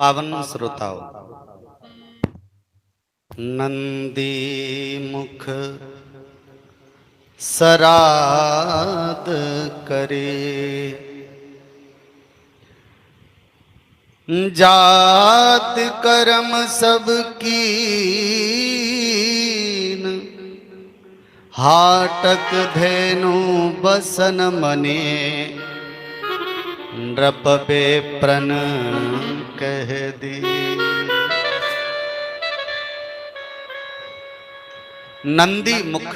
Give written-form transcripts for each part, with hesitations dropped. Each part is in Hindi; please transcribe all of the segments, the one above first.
पावन श्रोताओं, नंदी मुख सराद करे, जात कर्म सब कीन, हाटक धेनु बसन मने, नृप बेप्रन कह दी। नंदी मुख,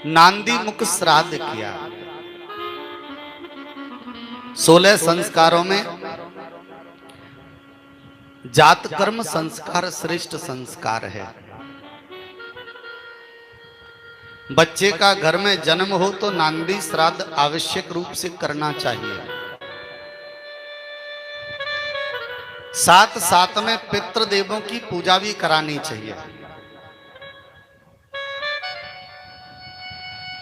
नांदी मुख श्राद्ध किया। 16 संस्कारों में जात कर्म संस्कार श्रेष्ठ संस्कार है। बच्चे का घर में जन्म हो तो नांदी श्राद्ध आवश्यक रूप से करना चाहिए। साथ साथ में पितृदेवों की पूजा भी करानी चाहिए।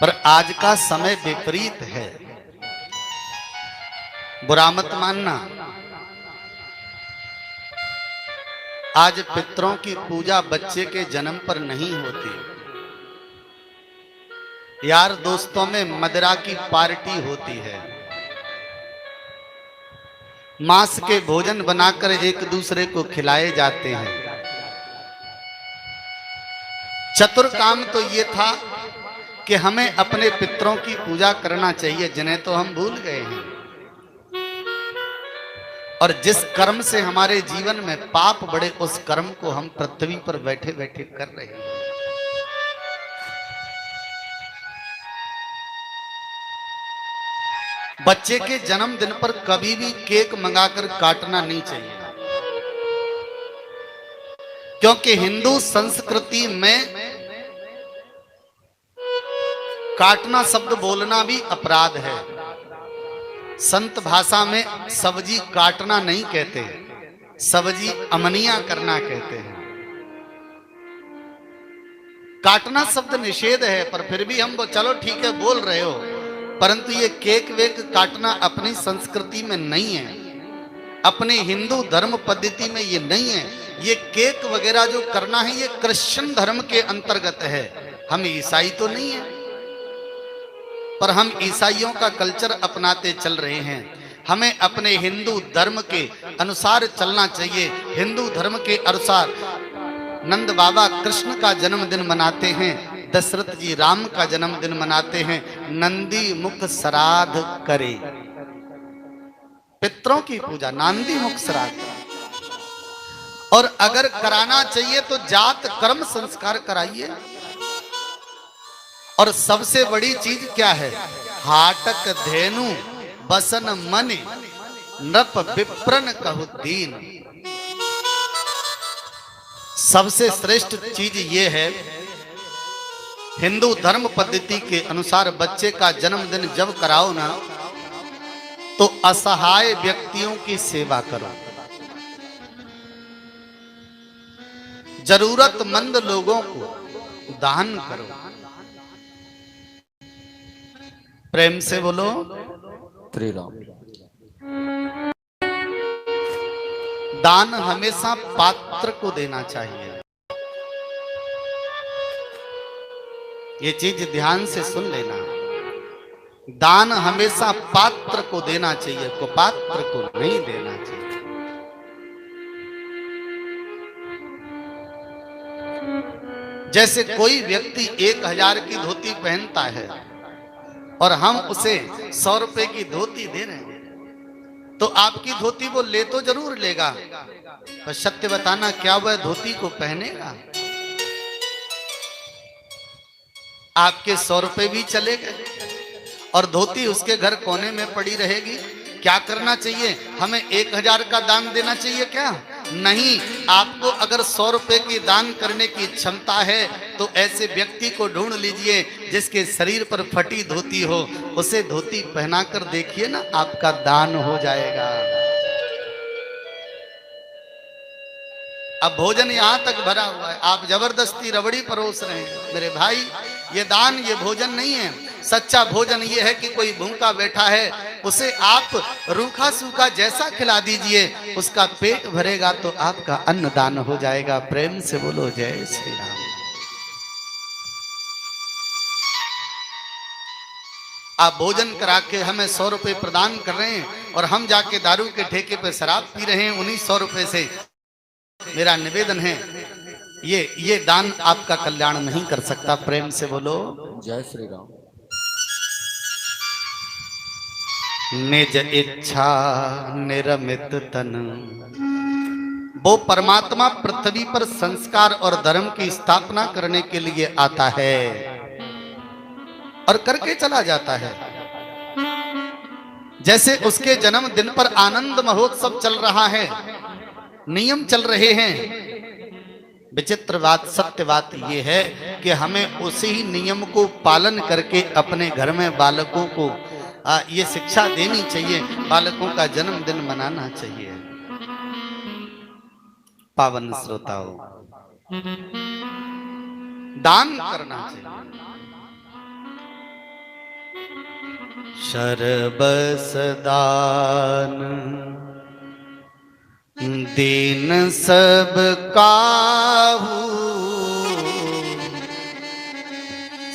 पर आज का समय विपरीत है, बुरा मत मानना। आज पितरों की पूजा बच्चे के जन्म पर नहीं होती। यार दोस्तों में मदिरा की पार्टी होती है, मांस के भोजन बनाकर एक दूसरे को खिलाए जाते हैं। चतुर काम तो ये था कि हमें अपने पितरों की पूजा करना चाहिए, जिन्हें तो हम भूल गए हैं। और जिस कर्म से हमारे जीवन में पाप बढ़े, उस कर्म को हम पृथ्वी पर बैठे बैठे कर रहे हैं। बच्चे के जन्मदिन पर कभी भी केक मंगाकर काटना नहीं चाहिए, क्योंकि हिंदू संस्कृति में काटना शब्द बोलना भी अपराध है। संत भाषा में सब्जी काटना नहीं कहते, सब्जी अमनिया करना कहते हैं। काटना शब्द निषेध है, पर फिर भी हम चलो ठीक है बोल रहे हो, परंतु ये केक वेक काटना अपनी संस्कृति में नहीं है, अपने हिंदू धर्म पद्धति में ये नहीं है। ये केक वगैरह जो करना है ये क्रिश्चियन धर्म के अंतर्गत है। हम ईसाई तो नहीं है, पर हम ईसाइयों का कल्चर अपनाते चल रहे हैं। हमें अपने हिंदू धर्म के अनुसार चलना चाहिए। हिंदू धर्म के अनुसार नंद बाबा कृष्ण का जन्मदिन मनाते हैं, दशरथ जी राम का जन्मदिन मनाते हैं। नंदी मुख श्राद्ध करे, पितरों की पूजा नांदी मुख श्राद्ध। और अगर कराना चाहिए तो जात कर्म संस्कार कराइए। और सबसे बड़ी चीज क्या है? हाटक धेनु बसन मनि, नृप विप्रन कहु दीन। सबसे श्रेष्ठ चीज ये है, हिंदू धर्म पद्धति के अनुसार बच्चे का जन्मदिन जब कराओ ना, तो असहाय व्यक्तियों की सेवा करो, जरूरतमंद लोगों को दान करो। प्रेम से बोलो श्री राम। दान हमेशा पात्र को देना चाहिए। ये चीज ध्यान से सुन लेना। दान हमेशा पात्र को देना चाहिए, कुपात्र को नहीं देना चाहिए। जैसे कोई व्यक्ति 1000 की धोती पहनता है और हम उसे 100 रुपए की धोती दे रहे हैं, तो आपकी धोती वो ले तो जरूर लेगा, पर सत्य बताना क्या वह धोती को पहनेगा? आपके 100 रुपए भी चले गए और धोती उसके घर कोने में पड़ी रहेगी। क्या करना चाहिए? हमें 1000 का दान देना चाहिए क्या? नहीं। आपको अगर 100 रुपए की दान करने की क्षमता है तो ऐसे व्यक्ति को ढूंढ लीजिए जिसके शरीर पर फटी धोती हो, उसे धोती पहनाकर देखिए ना, आपका दान हो जाएगा। अब भोजन यहां तक भरा हुआ है, आप जबरदस्ती रबड़ी परोस रहे हैं। मेरे भाई, ये दान, ये भोजन नहीं है। सच्चा भोजन ये है कि कोई भूखा बैठा है उसे आप रूखा सूखा जैसा खिला दीजिए, उसका पेट भरेगा तो आपका अन्नदान हो जाएगा। प्रेम से बोलो जय श्री राम। आप भोजन करा के हमें 100 रुपए प्रदान कर रहे हैं और हम जाके दारू के ठेके पे शराब पी रहे हैं उन्हीं 100 रुपए से। मेरा निवेदन है, ये दान आपका कल्याण नहीं कर सकता। प्रेम से बोलो जय श्री राम। निज इच्छा निरमित तन। वो परमात्मा पृथ्वी पर संस्कार और धर्म की स्थापना करने के लिए आता है और करके चला जाता है। जैसे उसके जन्मदिन पर आनंद महोत्सव चल रहा है, नियम चल रहे हैं। विचित्र बात, सत्य बात यह है कि हमें उसी नियम को पालन करके अपने घर में बालकों को ये शिक्षा देनी चाहिए, बालकों का जन्मदिन मनाना चाहिए। पावन श्रोताओं, दान करना चाहिए। शरबस दान दीन सब काहू,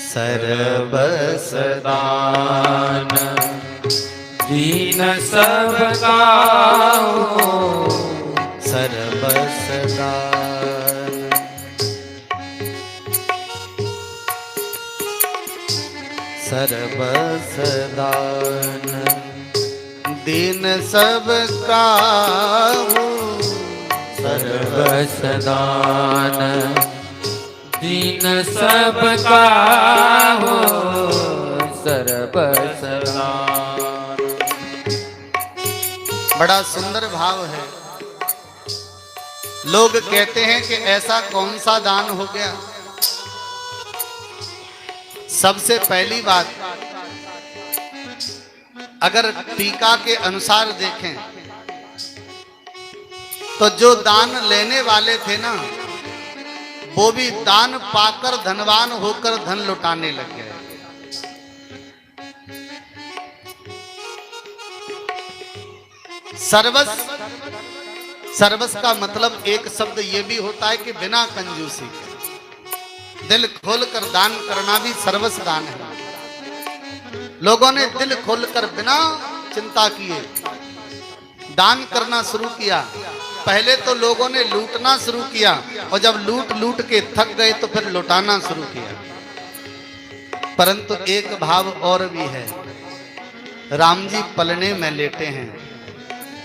सरबस दान दीन सब काहू, सरबस दान सरबस दान दीन सब काहू, सर्वस दान दीन सब काहू, सर्वस दान। बड़ा सुंदर भाव है। लोग कहते हैं कि ऐसा कौन सा दान हो गया। सबसे पहली बात, अगर टीका के अनुसार देखें तो जो दान लेने वाले थे ना, वो भी दान पाकर धनवान होकर धन लुटाने लग गए। सर्वस का मतलब एक शब्द ये भी होता है कि बिना कंजूसी के दिल खोलकर दान करना भी सर्वस दान है। लोगों ने दिल खोलकर बिना चिंता किए दान करना शुरू किया। पहले तो लोगों ने लूटना शुरू किया और जब लूट के थक गए तो फिर लुटाना शुरू किया। परंतु एक भाव और भी है, राम जी पलने में लेटे हैं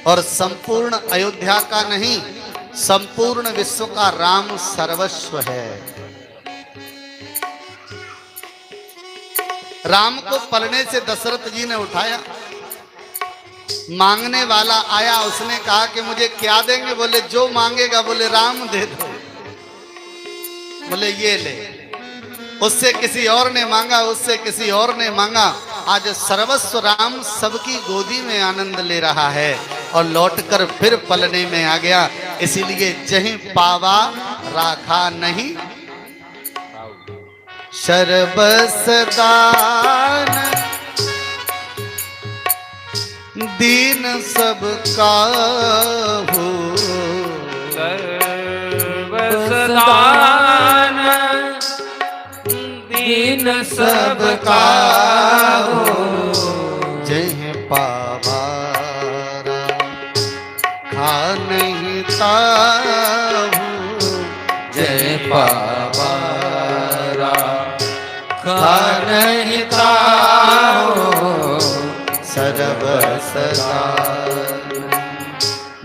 और संपूर्ण अयोध्या का नहीं, संपूर्ण विश्व का राम सर्वस्व है। राम को पलने से दशरथ जी ने उठाया। मांगने वाला आया, उसने कहा कि मुझे क्या देंगे? बोले जो मांगेगा। बोले राम दे दो। बोले ये ले। उससे किसी और ने मांगा, उससे किसी और ने मांगा। आज सर्वस्व राम सबकी गोदी में आनंद ले रहा है और लौटकर फिर पलने में आ गया। इसीलिए जहीं पावा राखा नहीं, शरबस दान दीन सब काहू, सर्वस दान दीन सब काहू, जहीं पावारा खा नहीं ताहू, जय पावारा खा नहीं ताहू, सर्वस दान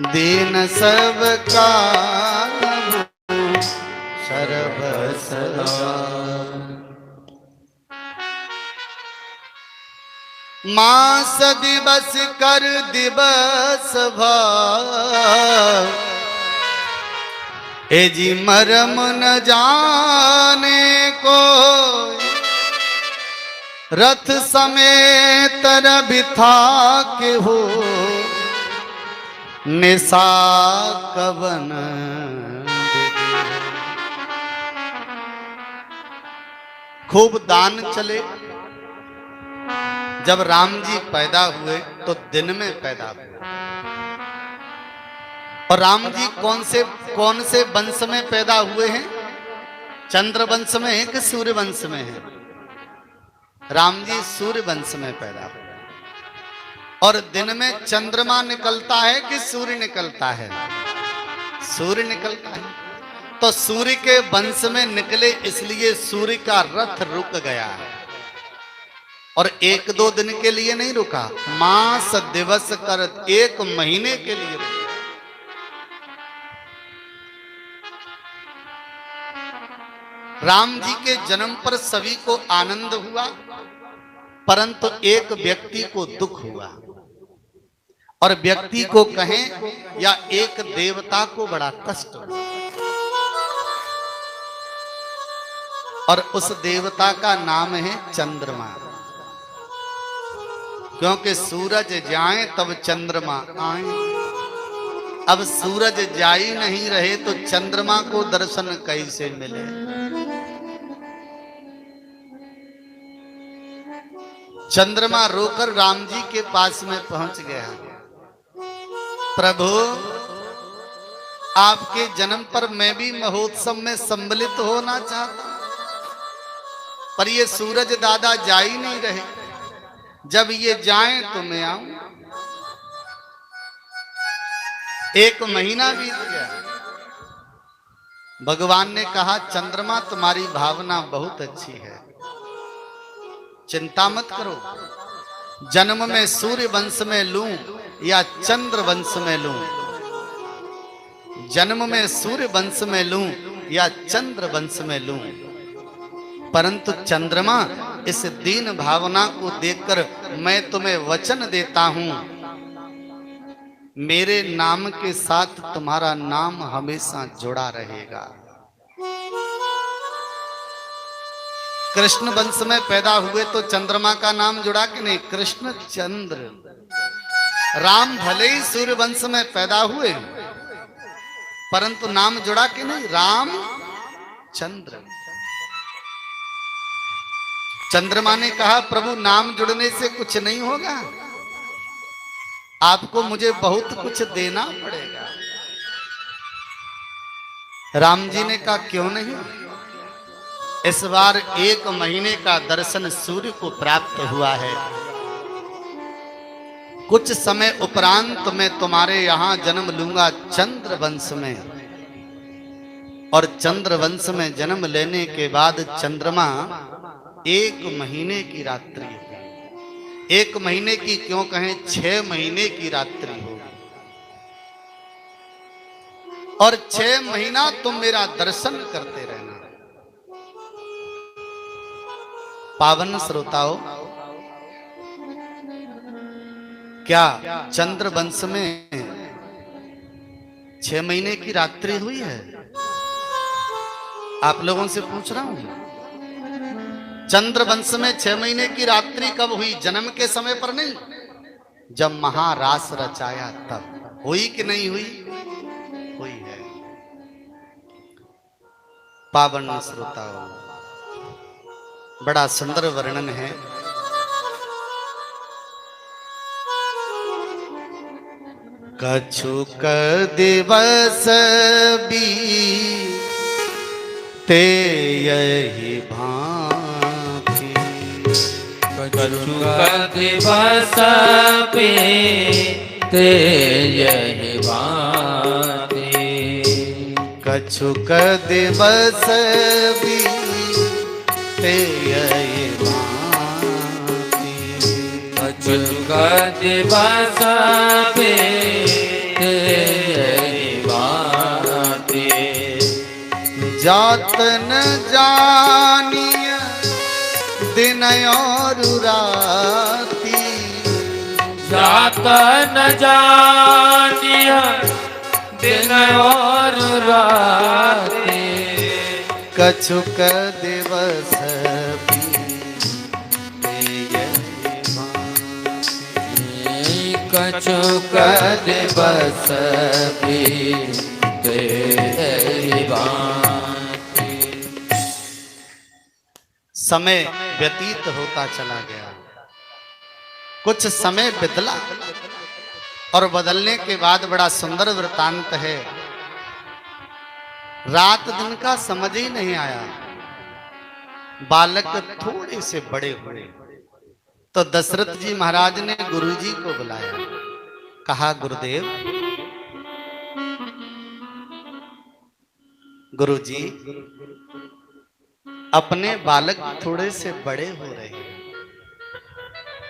दीन सब काहू, सर्वस दान। मास दिवस कर दिवस भाव, ए जी मरम न जाने को, रथ समेत बिथा के हो, निशा कवन। खूब दान चले, जब राम जी पैदा हुए तो दिन में पैदा हुए। और राम जी कौन से वंश में पैदा हुए हैं? चंद्र वंश में है कि सूर्य वंश में है? राम जी सूर्य वंश में पैदा हुए। और दिन में चंद्रमा निकलता है कि सूर्य निकलता है? सूर्य निकलता है। तो सूर्य के वंश में निकले, इसलिए सूर्य का रथ रुक गया है। और एक दो दिन के लिए नहीं रुका, मास दिवस कर 1 महीने के लिए रुका। राम जी के जन्म पर सभी को आनंद हुआ, परंतु एक व्यक्ति को दुख हुआ। और व्यक्ति को कहें या एक देवता को बड़ा कष्ट हुआ। और उस देवता का नाम है चंद्रमा। क्योंकि सूरज जाए तब चंद्रमा आए। अब सूरज जा ही नहीं रहे तो चंद्रमा को दर्शन कैसे मिले? चंद्रमा रोकर राम जी के पास में पहुंच गया। प्रभु, आपके जन्म पर मैं भी महोत्सव में सम्मिलित होना चाहता, पर ये सूरज दादा जा ही नहीं रहे। जब ये जाएं तो मैं आऊं। 1 महीना बीत गया। भगवान ने कहा, चंद्रमा तुम्हारी भावना बहुत अच्छी है, चिंता मत करो। जन्म में सूर्य वंश में लूं या चंद्र वंश में लूं, जन्म में सूर्य वंश में लूं या चंद्र वंश में लूं, परंतु चंद्रमा, इस दीन भावना को देखकर मैं तुम्हें वचन देता हूं, मेरे नाम के साथ तुम्हारा नाम हमेशा जुड़ा रहेगा। कृष्ण वंश में पैदा हुए तो चंद्रमा का नाम जुड़ा कि नहीं? कृष्ण चंद्र। राम भले ही सूर्य वंश में पैदा हुए, परंतु नाम जुड़ा कि नहीं? राम चंद्र। चंद्रमा ने कहा, प्रभु नाम जुड़ने से कुछ नहीं होगा, आपको मुझे बहुत कुछ देना पड़ेगा। राम जी ने कहा, क्यों नहीं? इस बार 1 महीने का दर्शन सूर्य को प्राप्त हुआ है। कुछ समय उपरांत मैं तुम्हारे यहां जन्म लूंगा चंद्र वंश में। और चंद्र वंश में जन्म लेने के बाद चंद्रमा 1 महीने की रात्रि, 1 महीने की क्यों कहें, 6 महीने की रात्रि होगी। और 6 महीना तुम मेरा दर्शन करते रहना। पावन श्रोताओं, क्या चंद्र वंश में 6 महीने की रात्रि हुई है? आप लोगों से पूछ रहा हूं। चंद्र वंश में 6 महीने की रात्रि कब हुई? जन्म के समय पर नहीं, जब महारास रचाया तब। हुई कि नहीं हुई? हुई है। पावन श्रोताओं, बड़ा सुंदर वर्णन है। कछुक दिवस बीते यही भांति, कछुक दिवस बीते यही भांति, कछुक दिवस बीते यही भांति, कछुक दिवस बीते यही भांति, जात न जानिय दिन और राती, जात न जानिय दिन और राती, कछुक दिवस बीते यही भांति, कछुक दिवस बीते यही भांति। समय व्यतीत होता चला गया। कुछ समय बदला और बदलने के बाद बड़ा सुंदर वृतांत है। रात दिन का समझ ही नहीं आया, बालक थोड़े से बड़े हुए तो दशरथ जी महाराज ने गुरु जी को बुलाया, कहा गुरुदेव, गुरु जी अपने बालक थोड़े से बड़े हो रहे हैं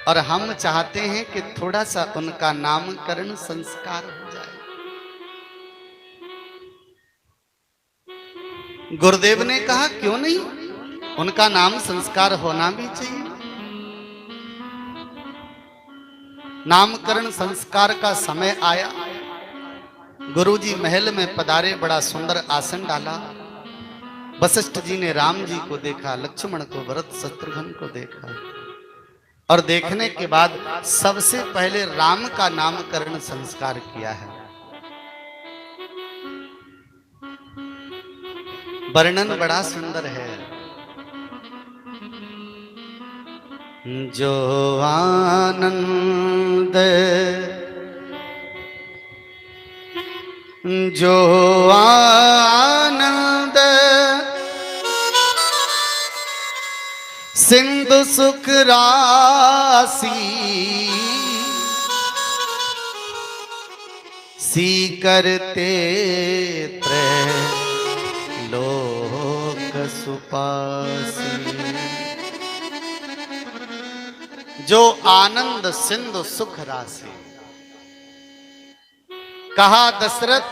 और हम चाहते हैं कि थोड़ा सा उनका नामकरण संस्कार हो जाए। गुरुदेव ने कहा क्यों नहीं, उनका नाम संस्कार होना भी चाहिए। नामकरण संस्कार का समय आया, गुरुजी महल में पधारे, बड़ा सुंदर आसन डाला। वशिष्ठ जी ने राम जी को देखा, लक्ष्मण को, भरत शत्रुघ्न को देखा और देखने के बाद सबसे पहले राम का नामकरण संस्कार किया है। वर्णन बड़ा सुंदर है। जो आनंद, जो आनंद सिंधु सुख राशि, सी करते त्रैलोक सुपासी। जो आनंद सिंधु सुख राशि, कहा दशरथ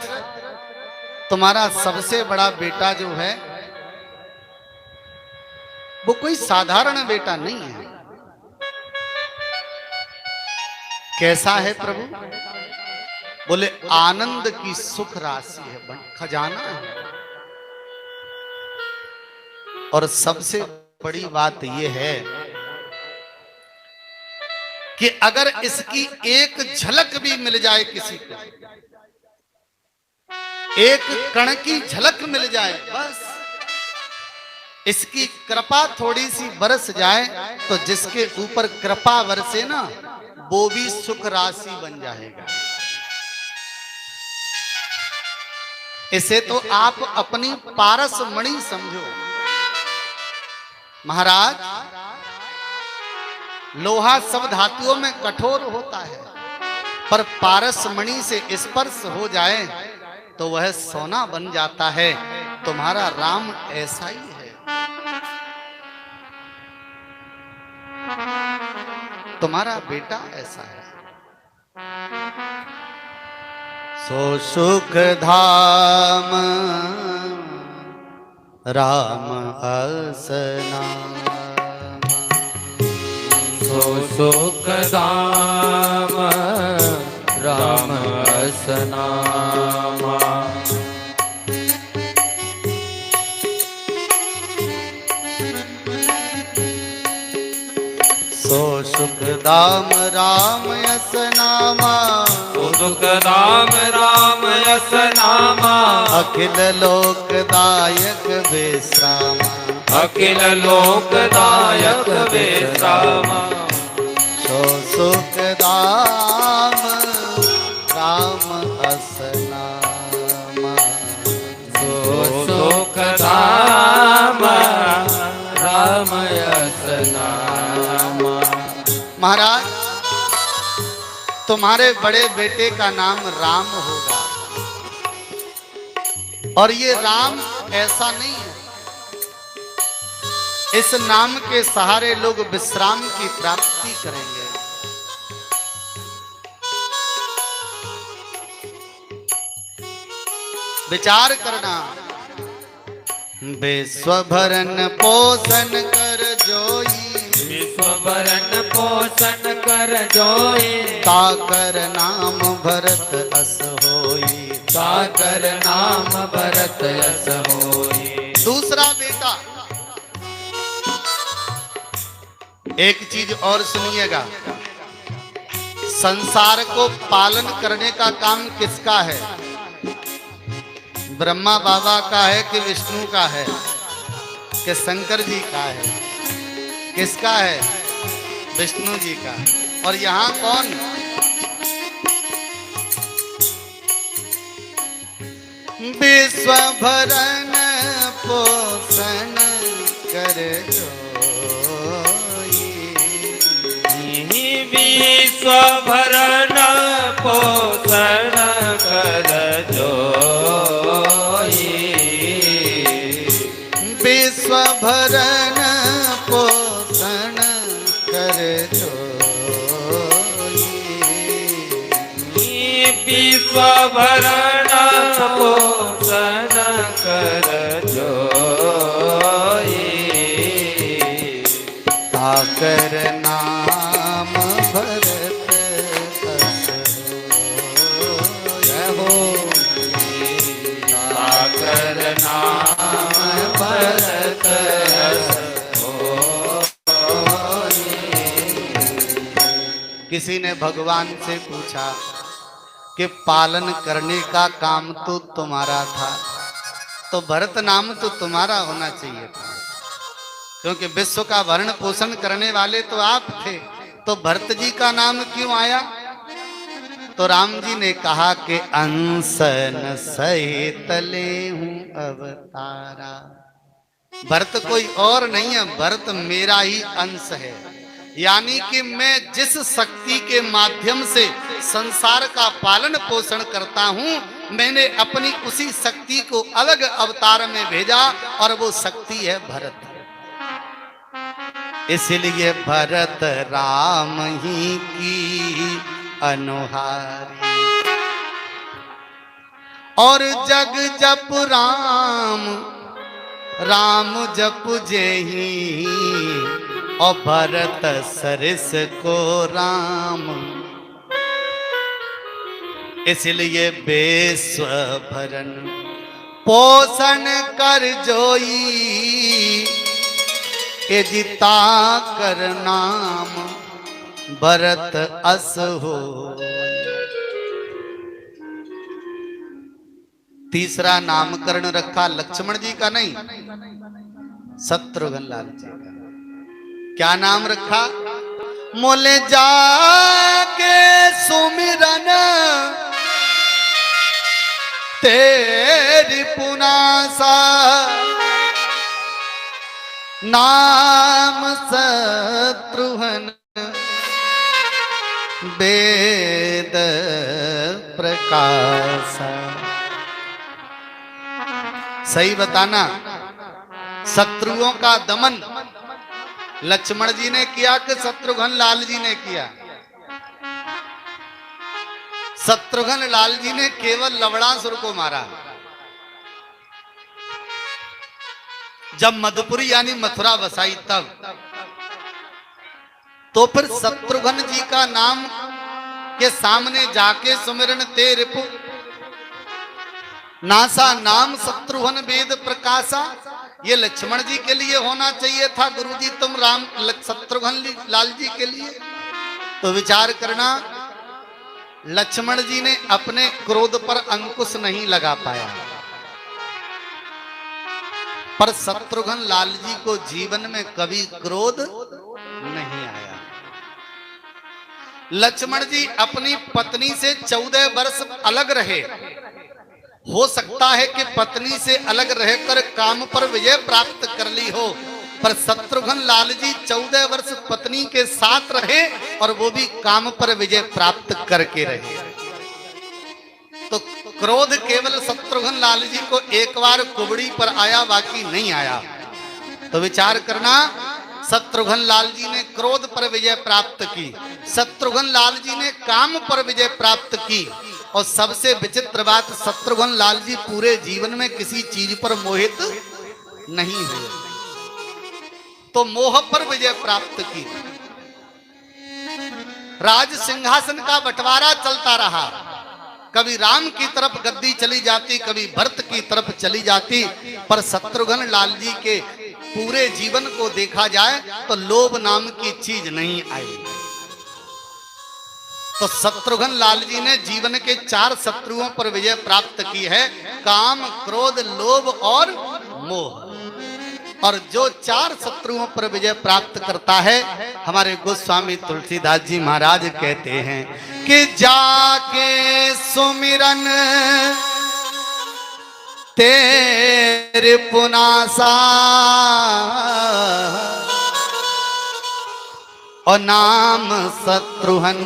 तुम्हारा सबसे बड़ा बेटा जो है वो कोई साधारण बेटा नहीं है। कैसा है प्रभु? बोले आनंद की सुख राशि है, खजाना है। और सबसे बड़ी बात यह है कि अगर इसकी एक झलक भी मिल जाए किसी को, एक कण की झलक मिल जाए, बस इसकी कृपा थोड़ी सी बरस जाए तो जिसके ऊपर कृपा बरसे ना वो भी सुख राशि बन जाएगा। इसे तो आप अपनी पारस मणि समझो। महाराज, लोहा सब धातुओं में कठोर होता है, पर पारस मणि से स्पर्श हो जाए तो वह सोना बन जाता है। तुम्हारा राम ऐसा ही है। तुम्हारा बेटा ऐसा है। सो सुख धाम राम असना, सो सुख धाम राम असनामा। सो सुख धाम राम असनामा, सो सुख धाम राम असनामा। अखिल लोकदायक विश्रामा, अखिल लोकदायक विश्रामा। सो सुख धाम राम असनामा, सो सुख धाम राम असनामा। महाराज, तुम्हारे बड़े बेटे का नाम राम होगा और ये राम ऐसा नहीं है, इस नाम के सहारे लोग विश्राम की प्राप्ति करेंगे। विचार करना, विश्व भरण पोषण कर जोई, विश्व भरण पोषण कर जोई। ताकर नाम भरत अस होई, ताकर नाम भरत अस होई। दूसरा बेटा, एक चीज और सुनिएगा, संसार को पालन करने का काम किसका है? ब्रह्मा बाबा का है कि विष्णु का है कि शंकर जी का है? किसका है? विष्णु जी का। और यहां कौन? विश्व भरण पोषण कर जोई, विश्व भरण पोषण कर जोई, विश्व भरण पोषण कर जोई, विश्व भरण पोषण कर जोई, ताकर नाम भरत हो, ताकर नाम भरत किसी ने भगवान से पूछा कि पालन करने का काम तो तुम्हारा था, तो भरत नाम तो तुम्हारा होना चाहिए था, क्योंकि विश्व का भरण पोषण करने वाले तो आप थे, तो भरत जी का नाम क्यों आया? तो राम जी ने कहा कि अंसन सहित ले हूं अवतारा। भरत कोई और नहीं है, भरत मेरा ही अंश है। यानी कि मैं जिस शक्ति के माध्यम से संसार का पालन पोषण करता हूं, मैंने अपनी उसी शक्ति को अलग अवतार में भेजा और वो शक्ति है भरत। इसलिए भरत राम ही की अनुहारी, और जग जप राम राम जप जेहि, और भरत सरिस को राम। इसलिए विश्व भरण पोषण कर जोई, ए जिता कर नाम भरत अस हो। तीसरा नामकरण रखा लक्ष्मण जी का नहीं, शत्रुघ्न लाल जी का। क्या नाम रखा? मोले जाके सुमिरन तेरी पुनासा, नाम शत्रुघ्न वेद प्रकाशा। सही बताना, शत्रुओं का दमन लक्ष्मण जी ने किया कि शत्रुघ्न लाल जी ने किया? शत्रुघ्न लाल जी ने केवल लवणासुर को मारा। जब मधुपुरी यानी मथुरा बसाई तब, तो फिर शत्रुघ्न जी का नाम के सामने जाके सुमिरन ते रिपु नासा, नाम शत्रुघ्न वेद प्रकाशा, ये लक्ष्मण जी के लिए होना चाहिए था। गुरुजी तुम राम शत्रुघ्न लाल जी के लिए। तो विचार करना, लक्ष्मण जी ने अपने क्रोध पर अंकुश नहीं लगा पाया, पर शत्रुघ्न लाल जी को जीवन में कभी क्रोध नहीं आया। लक्ष्मण जी अपनी पत्नी से 14 वर्ष अलग रहे। हो सकता है कि पत्नी से अलग रहकर काम पर विजय प्राप्त कर ली हो, पर शत्रुघ्न लाल जी 14 वर्ष पत्नी के साथ रहे और वो भी काम पर विजय प्राप्त करके रहे। तो क्रोध केवल शत्रुघ्न लाल जी को एक बार कुबड़ी पर आया, बाकी नहीं आया। तो विचार करना, शत्रुघ्न लाल जी ने क्रोध पर विजय प्राप्त की, शत्रुघ्न लाल जी ने काम पर विजय प्राप्त की, और सबसे विचित्र बात, शत्रुघ्न लाल जी पूरे जीवन में किसी चीज पर मोहित नहीं हुए, तो मोह पर विजय प्राप्त की। राज सिंहासन का बंटवारा चलता रहा, कभी राम की तरफ गद्दी चली जाती, कभी भरत की तरफ चली जाती, पर शत्रुघ्न लाल जी के पूरे जीवन को देखा जाए तो लोभ नाम की चीज नहीं आई। तो शत्रुघ्न लाल जी ने जीवन के 4 शत्रुओं पर विजय प्राप्त की है, काम, क्रोध, लोभ और मोह। और जो 4 शत्रुओं पर विजय प्राप्त करता है, हमारे गोस्वामी तुलसीदास जी महाराज कहते हैं कि जाके सुमिरन तेरे पुनासा और नाम शत्रुघ्न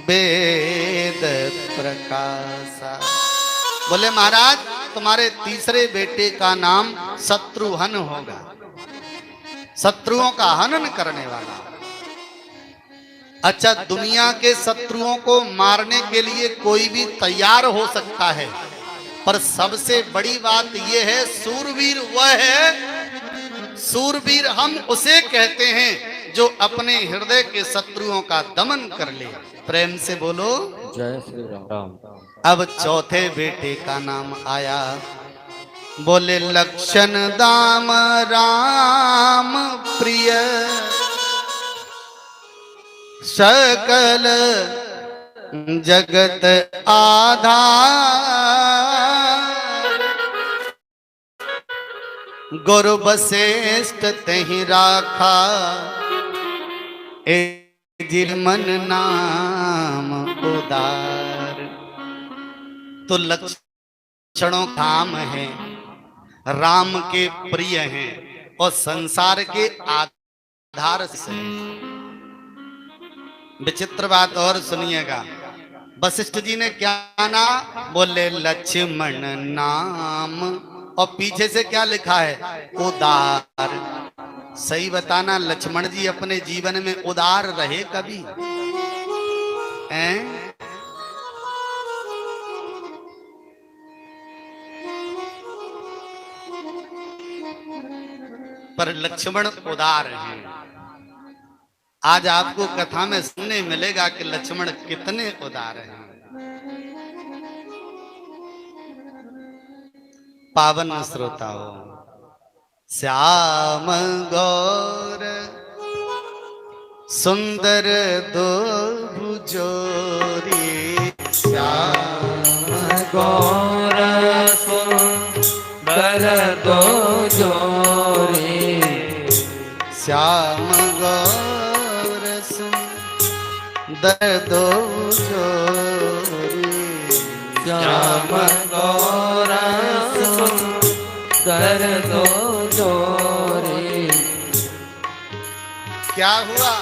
वेद प्रकाशा। बोले महाराज तुम्हारे तीसरे बेटे का नाम शत्रुघ्न होगा, शत्रुओं का हनन करने वाला। अच्छा, दुनिया के शत्रुओं को मारने के लिए कोई भी तैयार हो सकता है, पर सबसे बड़ी बात यह है सूरवीर वह है, सूरवीर हम उसे कहते हैं जो अपने हृदय के शत्रुओं का दमन कर ले। प्रेम से बोलो जय श्री राम। अब चौथे बेटे का नाम आया, बोले लक्षण दाम राम प्रिय सकल जगत आधार गुरु वशिष्ठ तहि राखा ए जिरमन नाम उदार। तो लक्षणों काम है, राम के प्रिय हैं और संसार के आधार से। विचित्र बात और सुनिएगा, वशिष्ठ जी ने क्या ना बोले लक्ष्मण नाम, और पीछे से क्या लिखा है उदार। सही बताना, लक्ष्मण जी अपने जीवन में उदार रहे कभी हैं? पर लक्ष्मण उदार हैं। आज आपको कथा में सुनने मिलेगा कि लक्ष्मण कितने उदार हैं। पावन श्रोताओं, श्याम गौर सुंदर दो भुजोरी, श्याम गौर सुंदर दो जोरी, श्याम गौर सुंदर दो जोरी, श्याम गौर सुंदर दो जोरी। क्या हुआ?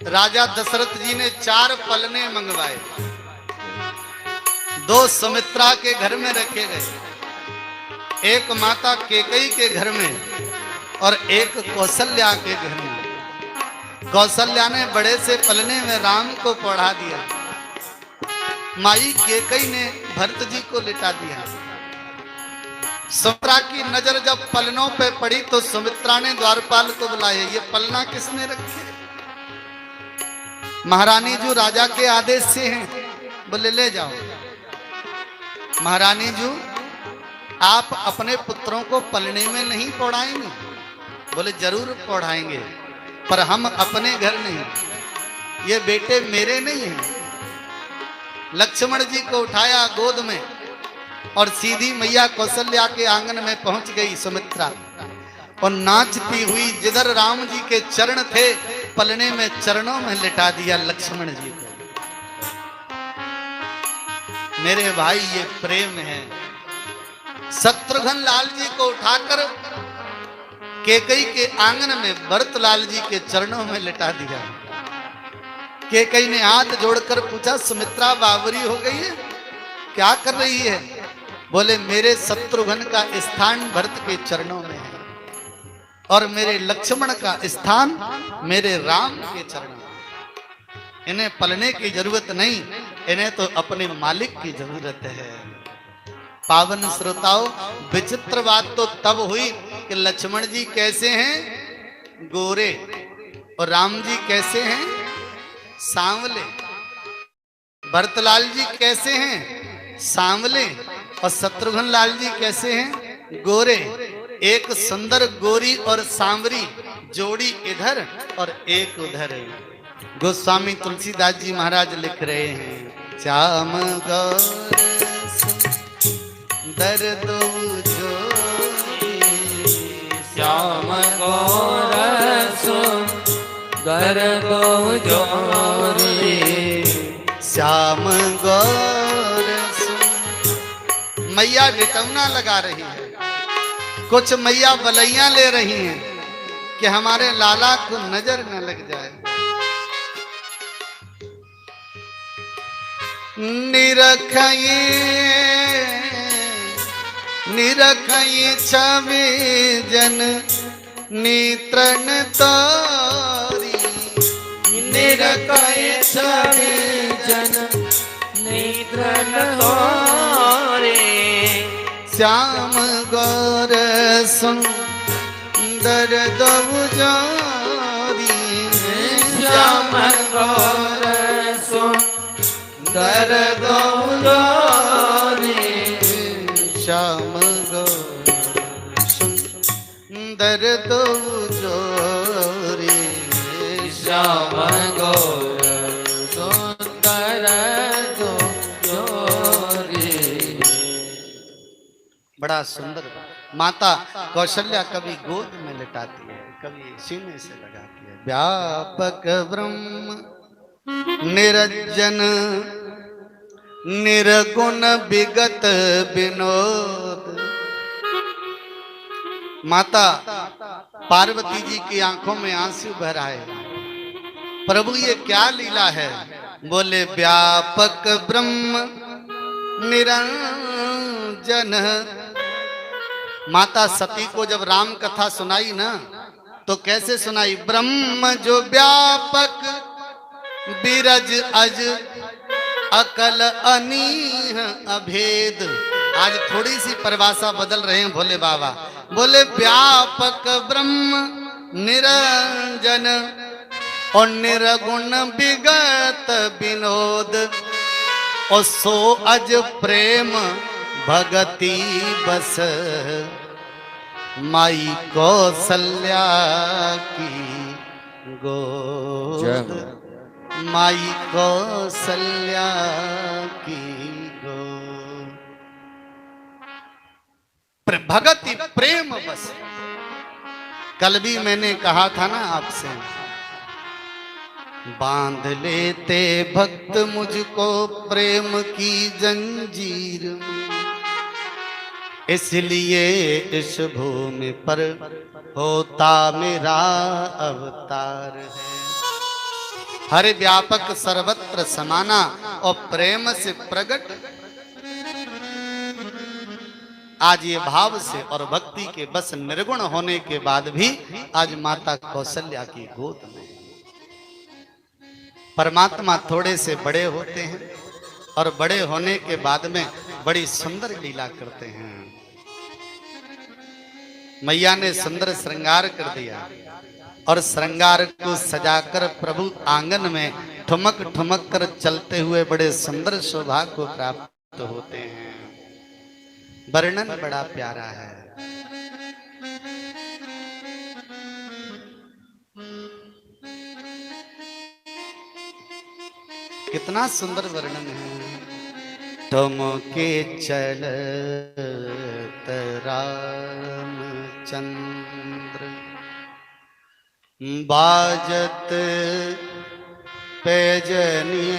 राजा दशरथ जी ने 4 पलने मंगवाए, 2 सुमित्रा के घर में रखे गए, एक माता केकई के घर में और एक कौशल्या के घर में। कौशल्या ने बड़े से पलने में राम को पढ़ा दिया, माई केकई ने भरत जी को लिटा दिया। सुमित्रा की नजर जब पलनों पे पड़ी तो सुमित्रा ने द्वारपाल को बुलाया, ये पलना किसने रखे? महारानी जी राजा के आदेश से हैं। बोले ले जाओ। महारानी जी आप अपने पुत्रों को पलने में नहीं पढ़ाएंगे? बोले जरूर पढ़ाएंगे, पर हम अपने घर नहीं, ये बेटे मेरे नहीं हैं। लक्ष्मण जी को उठाया गोद में और सीधी मैया कौशल्या के आंगन में पहुंच गई सुमित्रा, और नाचती हुई जिधर राम जी के चरण थे पलने में चरणों में लिटा दिया लक्ष्मण जी को। मेरे भाई ये प्रेम है। शत्रुघ्न लाल जी को उठाकर केकई के आंगन में भरत लाल जी के चरणों में लिटा दिया। केकई ने हाथ जोड़कर पूछा सुमित्रा बावरी हो गई है, क्या कर रही है? बोले मेरे शत्रुघ्न का स्थान भरत के चरणों में है और मेरे लक्ष्मण का स्थान मेरे राम के चरणों में। इन्हें पलने की जरूरत नहीं, इन्हें तो अपने मालिक की जरूरत है। पावन श्रोताओं, विचित्र बात तो तब हुई कि लक्ष्मण जी कैसे हैं? गोरे, और राम जी कैसे हैं? सांवले। भरतलाल जी कैसे हैं? सांवले। और शत्रुघ्न लाल जी कैसे हैं? गोरे। एक सुंदर गोरी और सांवरी जोड़ी इधर और एक उधर। गोस्वामी तुलसीदास जी महाराज लिख रहे हैं, श्याम गौर दर दो जो श्याम गौर सुंदर दो जोरे श्याम गौर मैया डिटौना लगा रही है, कुछ मैया बलैया ले रही हैं कि हमारे लाला को नजर न लग जाए। निरखई छवि जन नेत्रन तारी, निरखई छवि जन नेत्रन तारी श्याम गौर सुंदर दो जोरी श्याम गौर सुंदर दो जोरी श्याम गौर सुंदर दो जोरी श्याम गौर सुंदर दो जोरी। बड़ा सुंदर माता कौशल्या कभी गोद में लिटाती है, कभी सीने से लगाती है। व्यापक ब्रह्म निरंजन निर्गुण विगत विनोद। माता पार्वती जी की आंखों में आंसू भर आए, प्रभु ये क्या लीला है? बोले व्यापक ब्रह्म निरंजन। माता सती को जब राम कथा सुनाई ना तो कैसे सुनाई? ब्रह्म जो व्यापक बिरज अज अकल अनीह अभेद। आज थोड़ी सी परिभाषा बदल रहे हैं भोले बाबा। बोले व्यापक ब्रह्म निरंजन और निर्गुण विगत विनोद और सो अज प्रेम भगति बस माई कौशल्या की गोद। माई कौशल्या की गोद। भगति प्रेम बस। कल भी मैंने कहा था ना आपसे, बांध लेते भक्त मुझको प्रेम की जंजीर में, इसलिए इस भूमि पर होता मेरा अवतार है। हर व्यापक सर्वत्र समाना और प्रेम से प्रकट। आज ये भाव से और भक्ति के बस निर्गुण होने के बाद भी आज माता कौशल्या की गोद में। परमात्मा थोड़े से बड़े होते हैं और बड़े होने के बाद में बड़ी सुंदर लीला करते हैं। मैया ने सुंदर श्रृंगार कर दिया और श्रृंगार को सजाकर प्रभु आंगन में ठुमक ठुमक कर चलते हुए बड़े सुंदर शोभा को प्राप्त होते हैं। वर्णन बड़ा प्यारा है। कितना सुंदर वर्णन है। ठुमके चलत रामचंद्र, बाजत पैजनिया,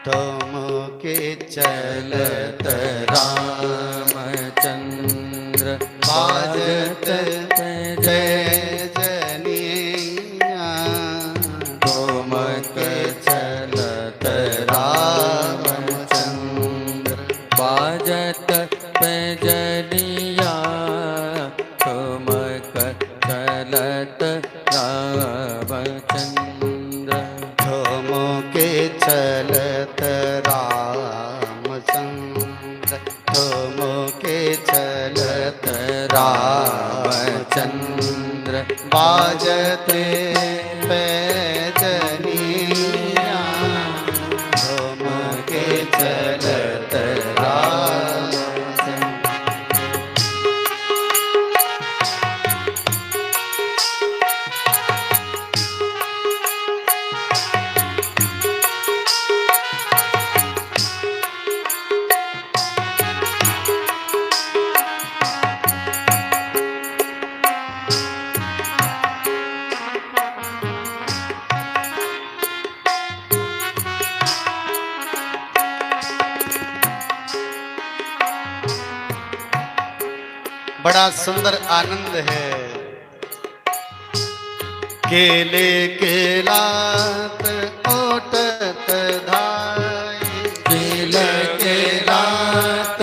ठुमके चलत रामचंद्र, बाजत पैजनिया, ठुमके चलत रामचंद्र, बाजत पैजनिया, ठुमक चलत रामचंद्र, ठुमके चलत रामचंद्र, ठुमके चलत रामचंद्र, बाजते पैजनिया, ठुमके चलत रामचंद्र। बड़ा सुंदर आनंद है। केले केलात ओटत धाय, केले केलात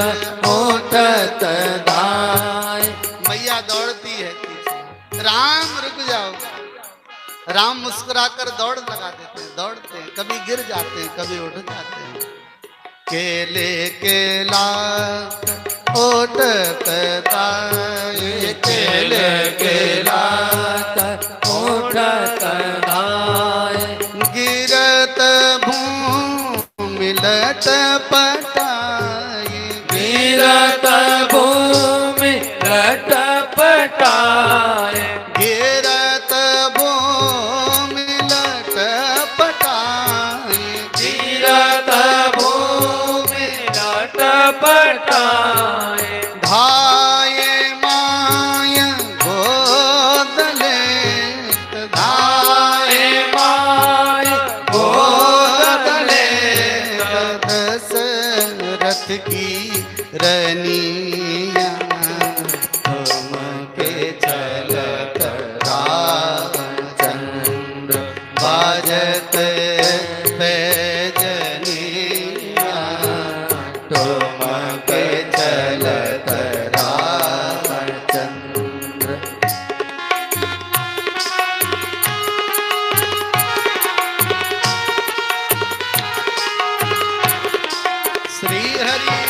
ओटत धाय। मैया दौड़ती है पीछे, राम रुक जाओ। राम मुस्कुराकर दौड़ लगा देते हैं, दौड़ते हैं, कभी गिर जाते हैं, कभी उठ जाते हैं। केले केलात ओटत धाय, केले केलात ओटत धाय। गिरत भूमि लट पटाय, गिरत भूमि लटपटाय। गिरत भूमि लट पटाय, गिरत भूमि लटपटाय। धाय माय गोदले, धाय माय गोदले गोदले। दशरथ की रनिया, तुम के चलत रामचंद्र बाजत पैजनिया, तुम के चलत रामचंद्र। श्री हरि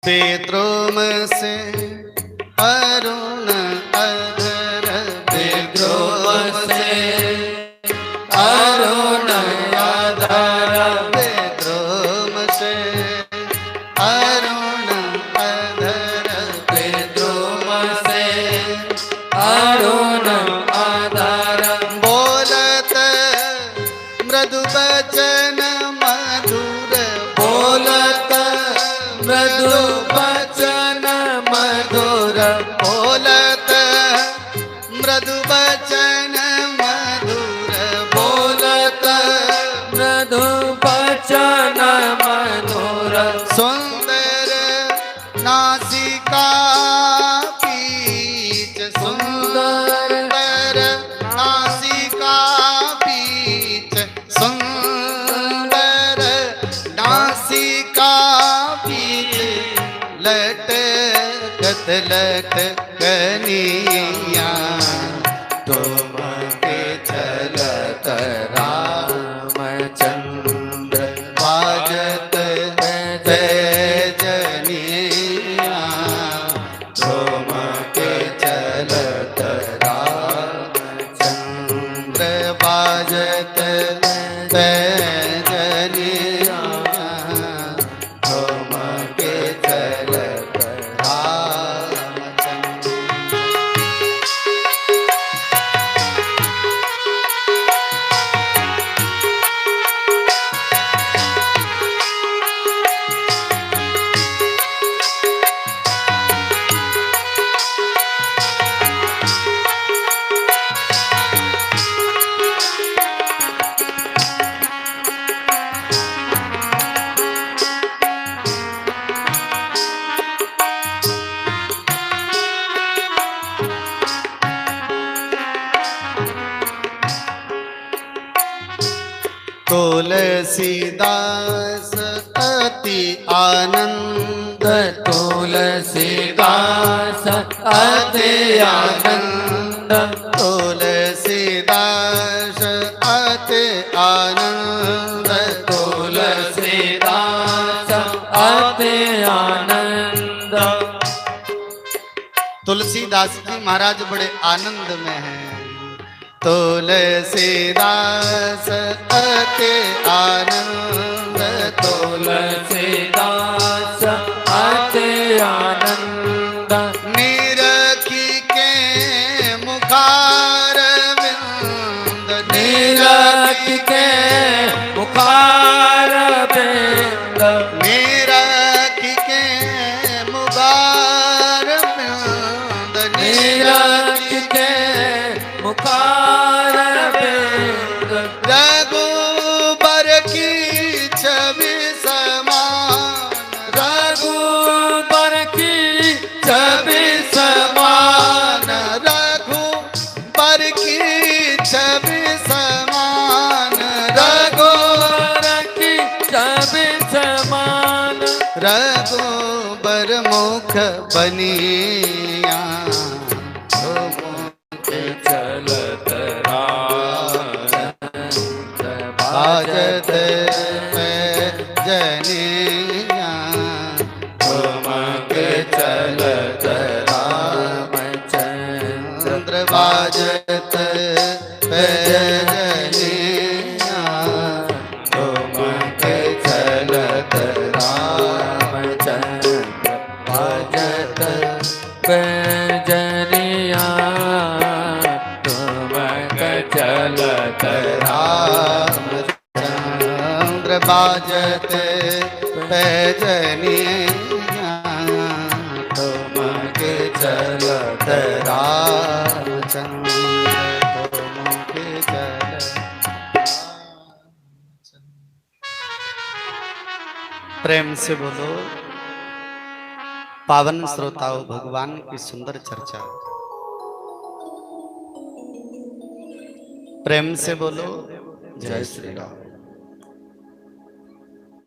बेद्रोम से अरुण अधर, बेद्रोम से अरुण अधर। बेद्रोम से अरुण अधर, बेद्रोम से अरुण अधर। बोलत मृदु बचन मधुर, बोलत मृदु बचन मधुर। बोलत मृदु बचन मधुर, बोलत मृदु बचन मधुर। सुंदर नासिका पीच, सुंदर नासिका पीच, सुंदर नासिका पीच, लटकत लटकनिया, तुम के चलत रामचंद्र बाजत पैजनिया, तुम के चलत रामचंद्र बाजत पैजनिया, तुम के चलत रामचंद्र। तुलसीदास अति आनंद, तुलसीदास अति आनंद। तुलसीदास अति आनंद, तुलसीदास अति आनंद। तुलसीदास जी महाराज बड़े आनंद में हैं। तुलसीदास अति आनंद, तुलसीदास अति आनंद। निरखी के मुखार विंद, निरखी के मुखार बिंद। निरखी पर मुख बनिया चलत बाजत जनिया तुमक चलत रामचंद्र बाजत जनिया तुमक चलत रामचंद्र बाजत पैजनिया तुमक चलत रामचंद्र बाजत पैजनिया तुमक चलत रामचंद्र तुमके चलत। प्रेम से बोलो। पावन श्रोताओं, भगवान की सुंदर चर्चा। प्रेम से बोलो जय श्री राम।